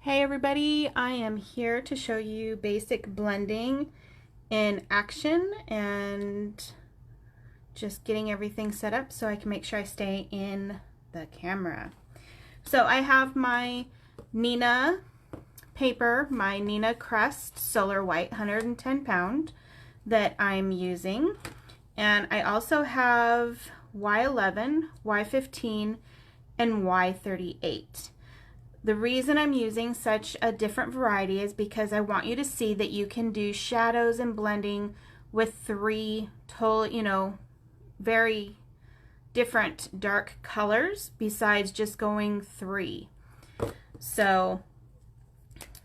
Hey everybody, I am here to show you basic blending in action and just getting everything set up so I can make sure I stay in the camera. So I have my Neenah paper, my Neenah Crest Solar White 110 pound that I'm using. And I also have Y11, Y15, and Y38. The reason I'm using such a different variety is because I want you to see that you can do shadows and blending with three total, very different dark colors besides just going three. So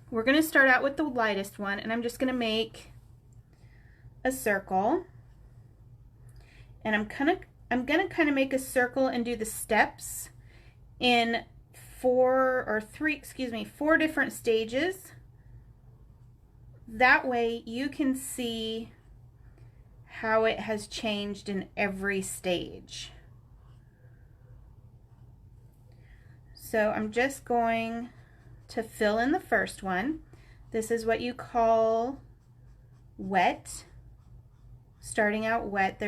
we're going to start out with the lightest one, and I'm just going to make a circle. And I'm going to kind of make a circle and do the steps in four different stages. That way you can see how it has changed in every stage. So I'm just going to fill in the first one. This is what you call wet. Starting out wet,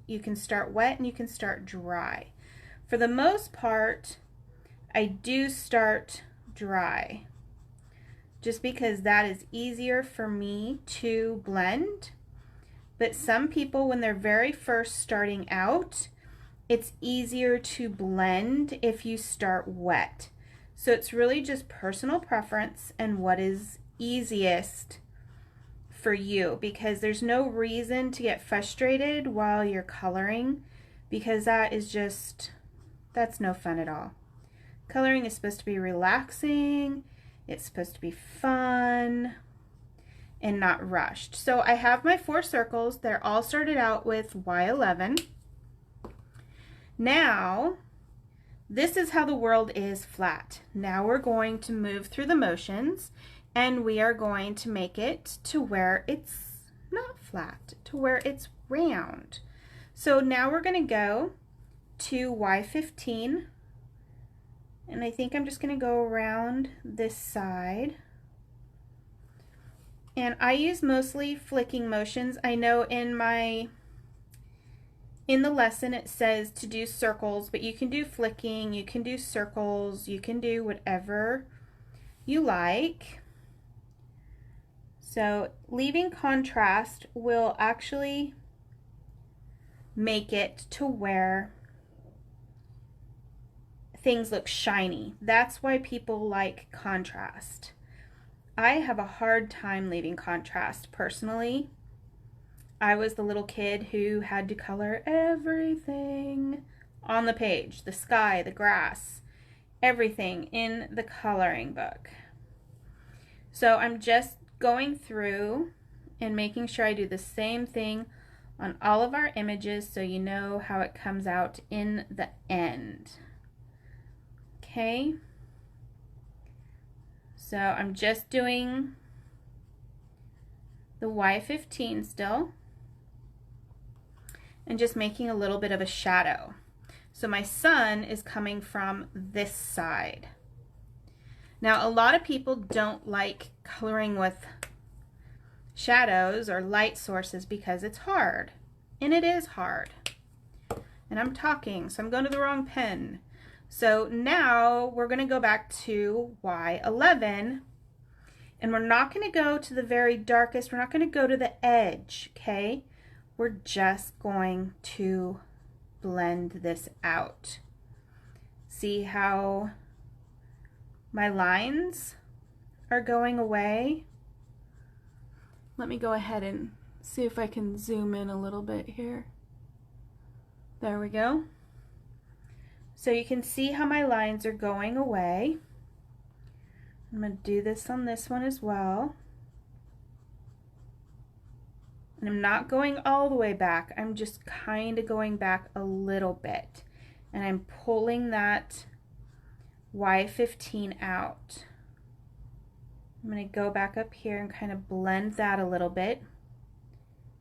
you can start wet and you can start dry. For the most part, I do start dry just because that is easier for me to blend. But some people, when they're very first starting out, it's easier to blend if you start wet. So it's really just personal preference and what is easiest for you, because there's no reason to get frustrated while you're coloring, because that's no fun at all. Coloring is supposed to be relaxing, it's supposed to be fun, and not rushed. So I have my 4 circles. They're all started out with Y11. Now, this is how the world is flat. Now we're going to move through the motions, and we are going to make it to where it's not flat, to where it's round. So now we're going to go to Y15. And I think I'm just going to go around this side. And I use mostly flicking motions. I know in the lesson it says to do circles, but you can do flicking, you can do circles, you can do whatever you like. So leaving contrast will actually make it to where things look shiny. That's why people like contrast. I have a hard time leaving contrast personally. I was the little kid who had to color everything on the page, the sky, the grass, everything in the coloring book. So I'm just going through and making sure I do the same thing on all of our images so you know how it comes out in the end. Okay, so I'm just doing the Y15 still and just making a little bit of a shadow. So my sun is coming from this side. Now a lot of people don't like coloring with shadows or light sources because it's hard, and it is hard. And I'm talking, so I'm going to the wrong pen. So now we're going to go back to Y11, and we're not going to go to the very darkest, we're not going to go to the edge, okay? We're just going to blend this out. See how my lines are going away? Let me go ahead and see if I can zoom in a little bit here. There we go. So you can see how my lines are going away. I'm going to do this on this one as well. And I'm not going all the way back. I'm just kind of going back a little bit. And I'm pulling that Y15 out. I'm going to go back up here and kind of blend that a little bit.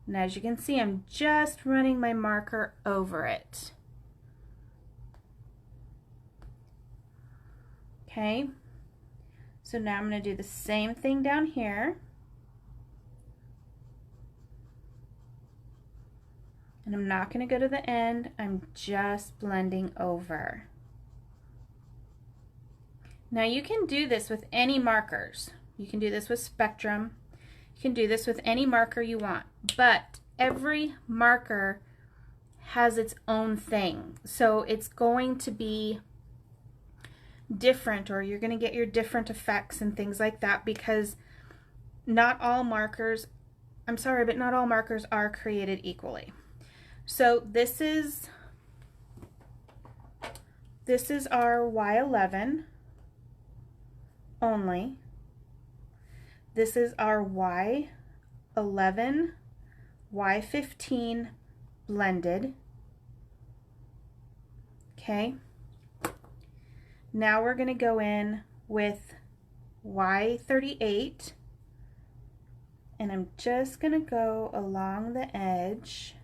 And as you can see, I'm just running my marker over it. Okay, So now I'm going to do the same thing down here. And I'm not going to go to the end, I'm just blending over. Now you can do this with any markers. You can do this with Spectrum. You can do this with any marker you want, but every marker has its own thing. So it's going to be different, or you're going to get your different effects and things like that, because not all markers, I'm sorry, but not all markers are created equally. So this is our Y11 only. This is our Y11, Y15 blended. Okay. Now we're going to go in with Y38, and I'm just going to go along the edge,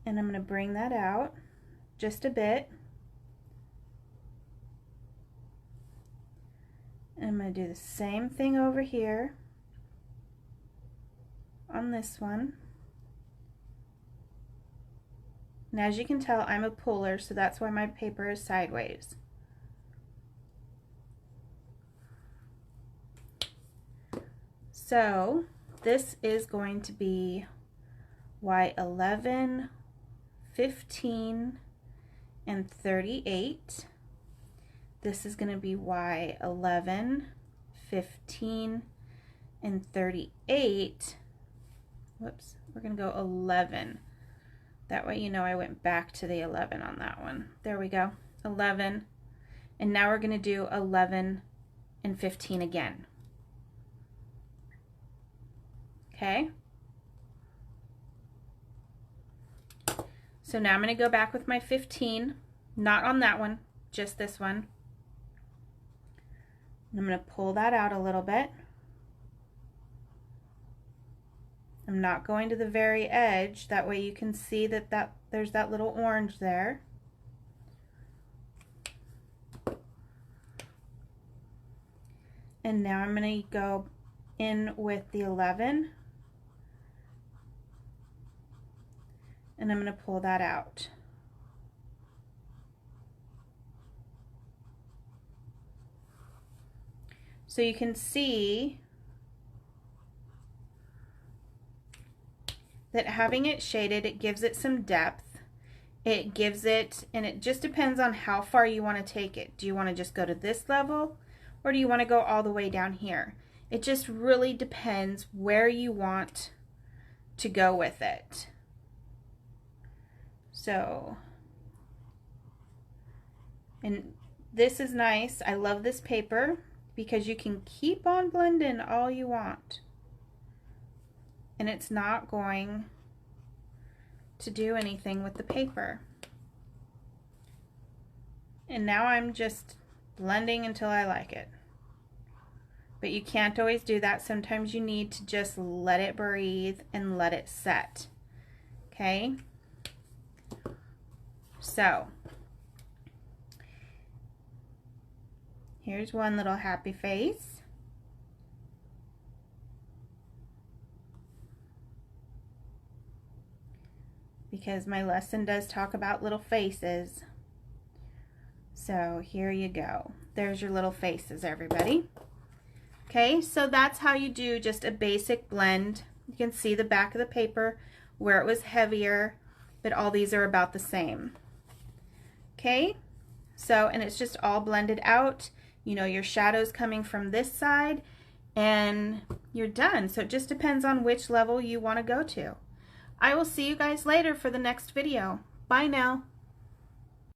and I'm going to bring that out just a bit. And I'm going to do the same thing over here on this one. And as you can tell, I'm a puller, so that's why my paper is sideways. So this is going to be Y11, 15, and 38. This is going to be Y11, 15, and 38. Whoops, we're going to go 11. That way you know I went back to the 11 on that one. There we go, 11. And now we're going to do 11 and 15 again. Okay. So now I'm going to go back with my 15, not on that one, just this one. I'm going to pull that out a little bit. I'm not going to the very edge, that way you can see that there's that little orange there. And now I'm going to go in with the 11, and I'm going to pull that out. So you can see that having it shaded, it gives it some depth. It gives it, and it just depends on how far you want to take it. Do you want to just go to this level, or do you want to go all the way down here? It just really depends where you want to go with it. So, and this is nice. I love this paper because you can keep on blending all you want, and it's not going to do anything with the paper. And now I'm just blending until I like it. But you can't always do that. Sometimes you need to just let it breathe and let it set. Okay? So, here's one little happy face. Because my lesson does talk about little faces. So here you go. There's your little faces, everybody. Okay, so that's how you do just a basic blend. You can see the back of the paper where it was heavier, but all these are about the same. Okay, so, and it's just all blended out. You know, your shadow's coming from this side, and you're done. So it just depends on which level you want to go to. I will see you guys later for the next video. Bye now.